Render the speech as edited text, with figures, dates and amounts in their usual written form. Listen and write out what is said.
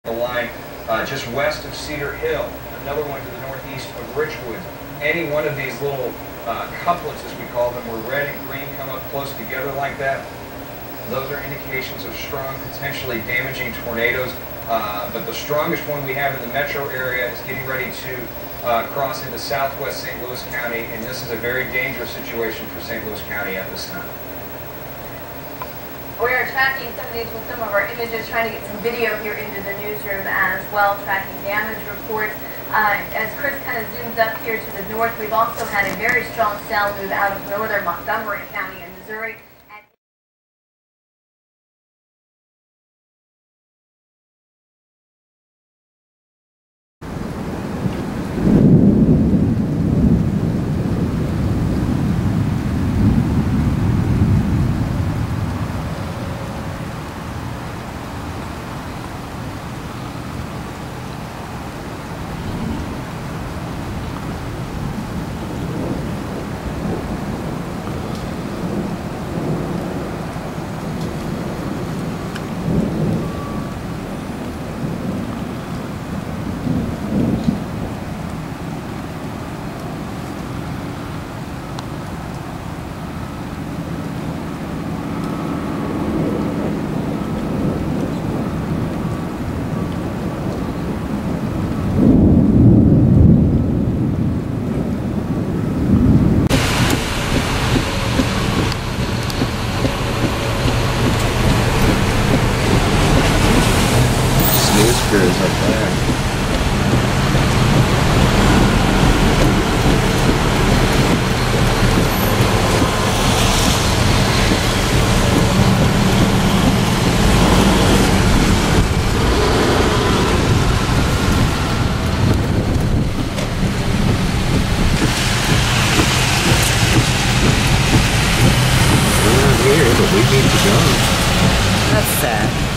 The line just west of Cedar Hill, another one to the northeast of Richwood. Any one of these little couplets, as we call them, where red and green come up close together like that, those are indications of strong, potentially damaging tornadoes. But the strongest one we have in the metro area is getting ready to cross into southwest St. Louis County, and this is a very dangerous situation for St. Louis County at this time. We are tracking some of these with some of our images, trying to get some video here into the newsroom as well, tracking damage reports. As Chris kind of zooms up here to the north, we've also had a very strong cell move out of northern Montgomery County in Missouri. Whiskers up there. We're not here, but we need to go. That's sad.